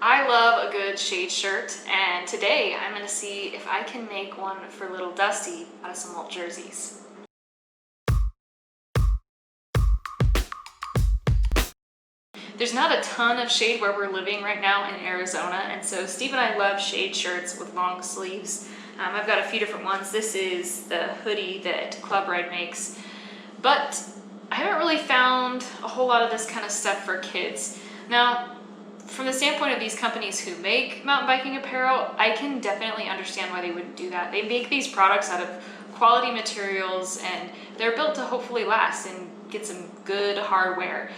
I love a good shade shirt, and today I'm going to see if I can make one for little Dusty out of some old jerseys. There's not a ton of shade where we're living right now in Arizona, and so Steve and I love shade shirts with long sleeves. I've got a few different ones. This is the hoodie that Club Ride makes, but I haven't really found a whole lot of this kind of stuff for kids. Now, from the standpoint of these companies who make mountain biking apparel, I can definitely understand why they wouldn't do that. They make these products out of quality materials, and they're built to hopefully last and get some good hardware.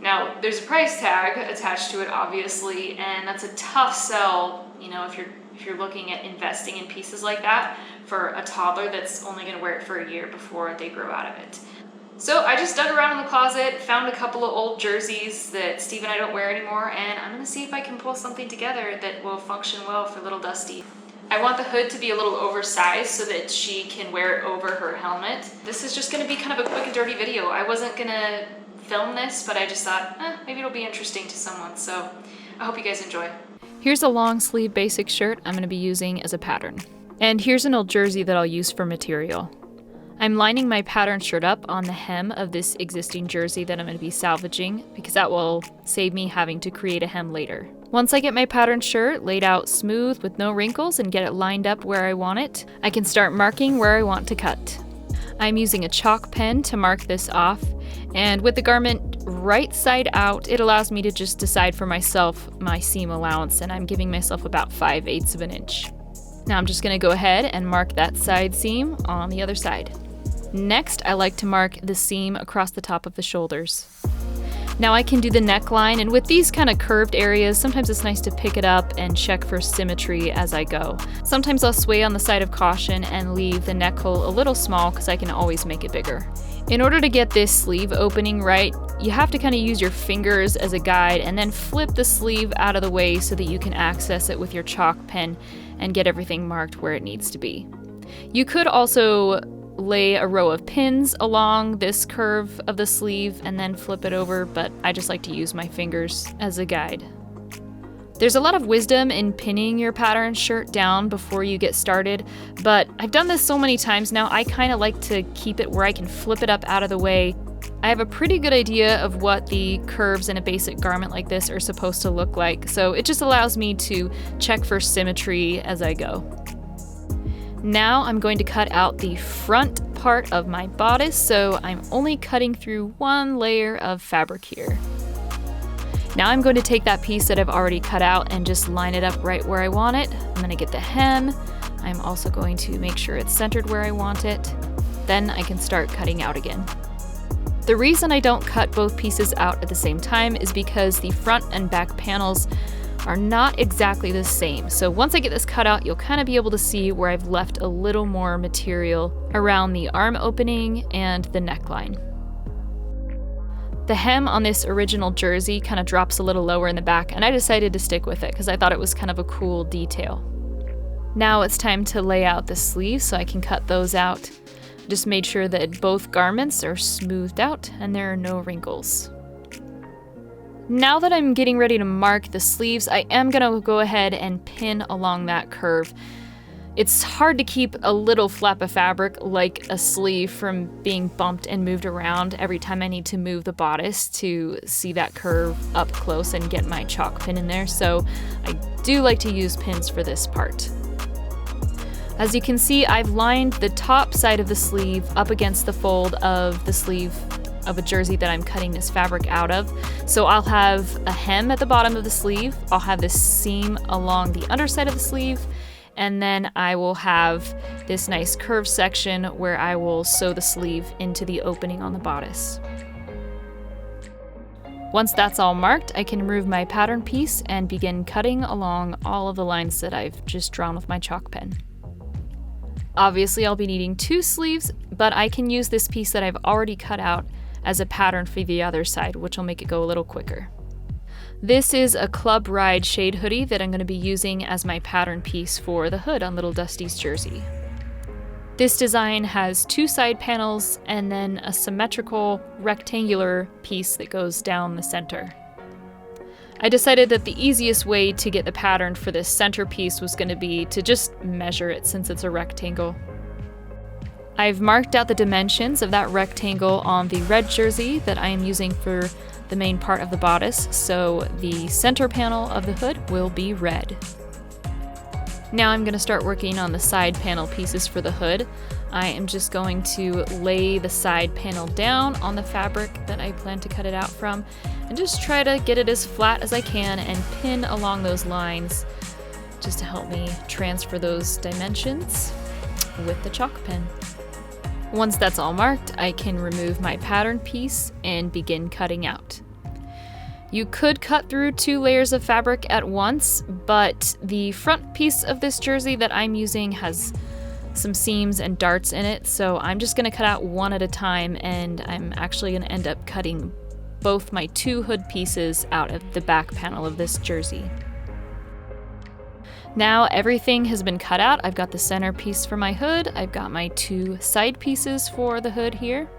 Now, there's a price tag attached to it, obviously, and that's a tough sell, if you're looking at investing in pieces like that for a toddler that's only going to wear it for a year before they grow out of it. So I just dug around in the closet, found a couple of old jerseys that Steve and I don't wear anymore, and I'm going to see if I can pull something together that will function well for little Dusty. I want the hood to be a little oversized so that she can wear it over her helmet. This is just going to be kind of a quick and dirty video. I wasn't going to film this, but I just thought, maybe it'll be interesting to someone, so I hope you guys enjoy. Here's a long sleeve basic shirt I'm going to be using as a pattern. And here's an old jersey that I'll use for material. I'm lining my pattern shirt up on the hem of this existing jersey that I'm going to be salvaging because that will save me having to create a hem later. Once I get my pattern shirt laid out smooth with no wrinkles and get it lined up where I want it, I can start marking where I want to cut. I'm using a chalk pen to mark this off, and with the garment right side out, it allows me to just decide for myself my seam allowance, and I'm giving myself about 5/8 of an inch. Now I'm just going to go ahead and mark that side seam on the other side. Next, I like to mark the seam across the top of the shoulders. Now I can do the neckline, and with these kind of curved areas, sometimes it's nice to pick it up and check for symmetry as I go. Sometimes I'll sway on the side of caution and leave the neck hole a little small because I can always make it bigger. In order to get this sleeve opening right, you have to kind of use your fingers as a guide and then flip the sleeve out of the way so that you can access it with your chalk pen and get everything marked where it needs to be. You could also lay a row of pins along this curve of the sleeve and then flip it over, but I just like to use my fingers as a guide. There's a lot of wisdom in pinning your pattern shirt down before you get started, but I've done this so many times now, I kind of like to keep it where I can flip it up out of the way. I have a pretty good idea of what the curves in a basic garment like this are supposed to look like, so it just allows me to check for symmetry as I go. Now I'm going to cut out the front part of my bodice, so I'm only cutting through one layer of fabric here. Now I'm going to take that piece that I've already cut out and just line it up right where I want it. I'm going to get the hem. I'm also going to make sure it's centered where I want it. Then I can start cutting out again. The reason I don't cut both pieces out at the same time is because the front and back panels are not exactly the same. So once I get this cut out, you'll kind of be able to see where I've left a little more material around the arm opening and the neckline. The hem on this original jersey kind of drops a little lower in the back, and I decided to stick with it because I thought it was kind of a cool detail. Now it's time to lay out the sleeves so I can cut those out. Just made sure that both garments are smoothed out and there are no wrinkles. Now that I'm getting ready to mark the sleeves, I am going to go ahead and pin along that curve. It's hard to keep a little flap of fabric like a sleeve from being bumped and moved around every time I need to move the bodice to see that curve up close and get my chalk pin in there, so I do like to use pins for this part. As you can see, I've lined the top side of the sleeve up against the fold of the sleeve of a jersey that I'm cutting this fabric out of. So I'll have a hem at the bottom of the sleeve, I'll have this seam along the underside of the sleeve, and then I will have this nice curved section where I will sew the sleeve into the opening on the bodice. Once that's all marked, I can remove my pattern piece and begin cutting along all of the lines that I've just drawn with my chalk pen. Obviously, I'll be needing two sleeves, but I can use this piece that I've already cut out as a pattern for the other side, which will make it go a little quicker. This is a Club Ride shade hoodie that I'm going to be using as my pattern piece for the hood on little Dusty's jersey. This design has two side panels and then a symmetrical rectangular piece that goes down the center. I decided that the easiest way to get the pattern for this centerpiece was going to be to just measure it since it's a rectangle. I've marked out the dimensions of that rectangle on the red jersey that I am using for the main part of the bodice, so the center panel of the hood will be red. Now I'm going to start working on the side panel pieces for the hood. I am just going to lay the side panel down on the fabric that I plan to cut it out from and just try to get it as flat as I can and pin along those lines just to help me transfer those dimensions with the chalk pen. Once that's all marked, I can remove my pattern piece and begin cutting out. You could cut through 2 layers of fabric at once, but the front piece of this jersey that I'm using has some seams and darts in it, so I'm just going to cut out one at a time, and I'm actually going to end up cutting both my 2 hood pieces out of the back panel of this jersey. Now everything has been cut out. I've got the center piece for my hood, I've got my 2 side pieces for the hood here,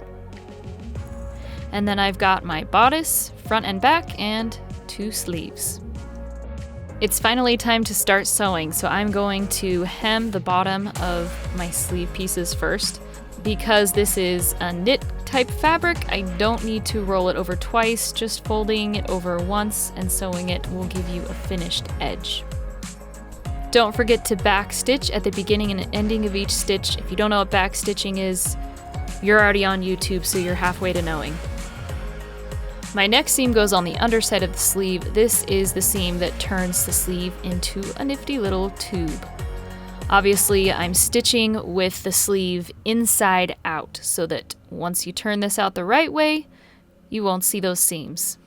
and then I've got my bodice, front and back, and 2 sleeves. It's finally time to start sewing, so I'm going to hem the bottom of my sleeve pieces first. Because this is a knit type fabric, I don't need to roll it over twice, just folding it over once and sewing it will give you a finished edge. Don't forget to back stitch at the beginning and ending of each stitch. If you don't know what back stitching is, you're already on YouTube, so you're halfway to knowing. My next seam goes on the underside of the sleeve. This is the seam that turns the sleeve into a nifty little tube. Obviously, I'm stitching with the sleeve inside out so that once you turn this out the right way, you won't see those seams.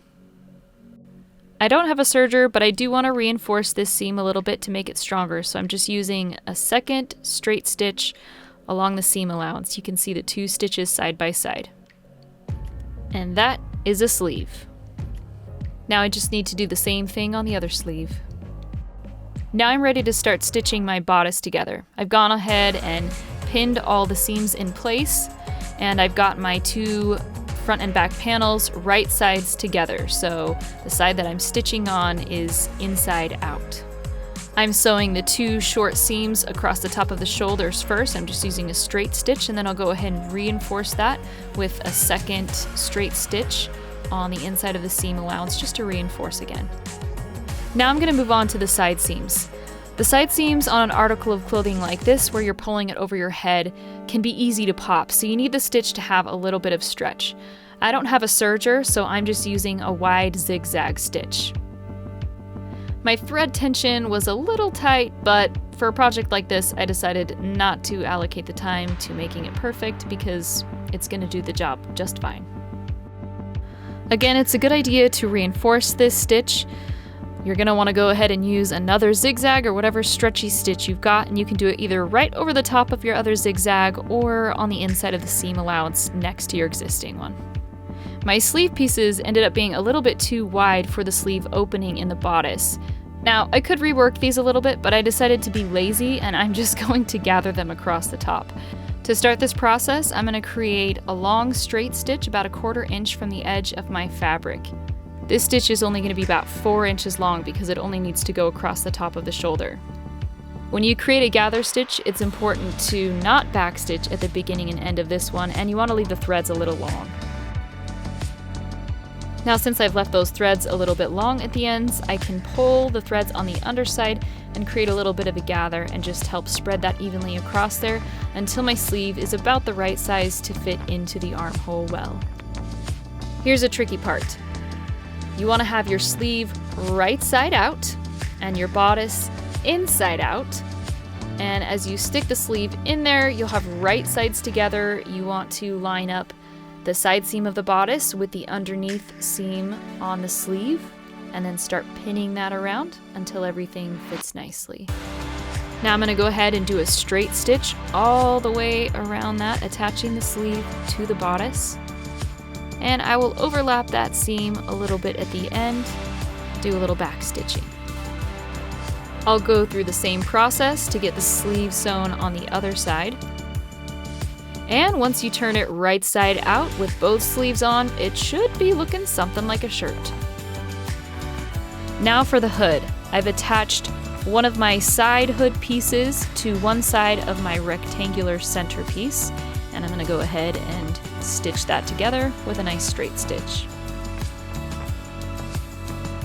I don't have a serger, but I do want to reinforce this seam a little bit to make it stronger, so I'm just using a second straight stitch along the seam allowance. You can see the 2 stitches side by side. And that is a sleeve. Now I just need to do the same thing on the other sleeve. Now I'm ready to start stitching my bodice together. I've gone ahead and pinned all the seams in place, and I've got my 2 front and back panels right sides together, so the side that I'm stitching on is inside out. I'm sewing the 2 short seams across the top of the shoulders first. I'm just using a straight stitch, and then I'll go ahead and reinforce that with a second straight stitch on the inside of the seam allowance just to reinforce again. Now I'm going to move on to the side seams. The side seams on an article of clothing like this, where you're pulling it over your head, can be easy to pop, so you need the stitch to have a little bit of stretch. I don't have a serger, so I'm just using a wide zigzag stitch. My thread tension was a little tight, but for a project like this, I decided not to allocate the time to making it perfect because it's going to do the job just fine. Again, it's a good idea to reinforce this stitch. You're going to want to go ahead and use another zigzag or whatever stretchy stitch you've got, and you can do it either right over the top of your other zigzag or on the inside of the seam allowance next to your existing one. My sleeve pieces ended up being a little bit too wide for the sleeve opening in the bodice. Now, I could rework these a little bit, but I decided to be lazy and I'm just going to gather them across the top. To start this process, I'm going to create a long straight stitch about 1/4 inch from the edge of my fabric. This stitch is only going to be about 4 inches long because it only needs to go across the top of the shoulder. When you create a gather stitch, it's important to not backstitch at the beginning and end of this one, and you want to leave the threads a little long. Now, since I've left those threads a little bit long at the ends, I can pull the threads on the underside and create a little bit of a gather and just help spread that evenly across there until my sleeve is about the right size to fit into the armhole well. Here's a tricky part. You want to have your sleeve right side out and your bodice inside out. And as you stick the sleeve in there, you'll have right sides together. You want to line up the side seam of the bodice with the underneath seam on the sleeve, and then start pinning that around until everything fits nicely. Now I'm going to go ahead and do a straight stitch all the way around that, attaching the sleeve to the bodice. And I will overlap that seam a little bit at the end, do a little back stitching. I'll go through the same process to get the sleeve sewn on the other side. And once you turn it right side out with both sleeves on, it should be looking something like a shirt. Now for the hood. I've attached one of my side hood pieces to one side of my rectangular centerpiece, and I'm going to go ahead and stitch that together with a nice straight stitch.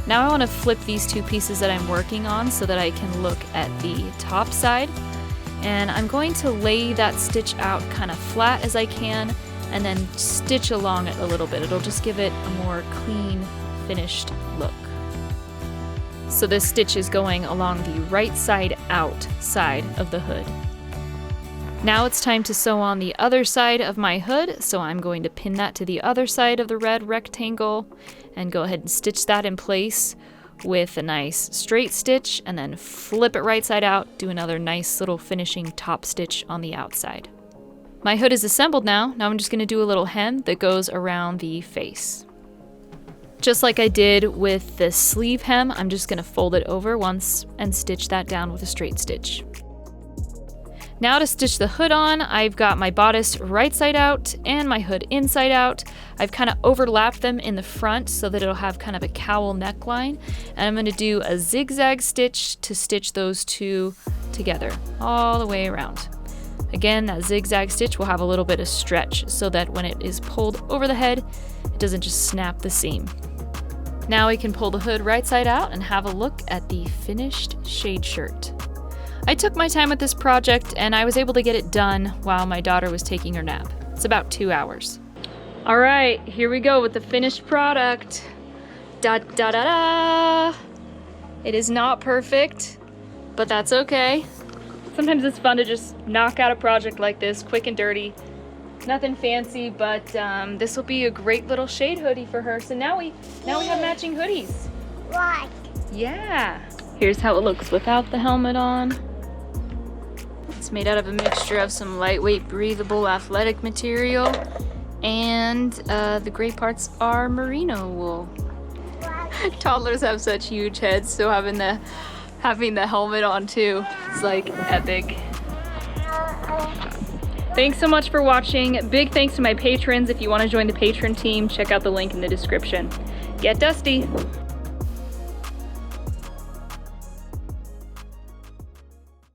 Now I want to flip these two pieces that I'm working on so that I can look at the top side, and I'm going to lay that stitch out kind of flat as I can and then stitch along it a little bit. It'll just give it a more clean, finished look. So this stitch is going along the right side out side of the hood. Now it's time to sew on the other side of my hood, so I'm going to pin that to the other side of the red rectangle and go ahead and stitch that in place with a nice straight stitch, and then flip it right side out, do another nice little finishing top stitch on the outside. My hood is assembled now. Now I'm just going to do a little hem that goes around the face. Just like I did with the sleeve hem, I'm just going to fold it over once and stitch that down with a straight stitch. Now to stitch the hood on, I've got my bodice right side out and my hood inside out. I've kind of overlapped them in the front so that it'll have kind of a cowl neckline. And I'm going to do a zigzag stitch to stitch those two together all the way around. Again, that zigzag stitch will have a little bit of stretch so that when it is pulled over the head, it doesn't just snap the seam. Now we can pull the hood right side out and have a look at the finished shade shirt. I took my time with this project and I was able to get it done while my daughter was taking her nap. It's about 2 hours. All right, here we go with the finished product. Da da da da! It is not perfect, but that's okay. Sometimes it's fun to just knock out a project like this, quick and dirty. Nothing fancy, but this will be a great little shade hoodie for her. So now we have matching hoodies. Right. Yeah. Here's how it looks without the helmet on. It's made out of a mixture of some lightweight, breathable, athletic material, and the gray parts are merino wool. Toddlers have such huge heads, so having the helmet on too, it's like epic. Thanks so much for watching. Big thanks to my patrons. If you want to join the patron team, check out the link in the description. Get dusty!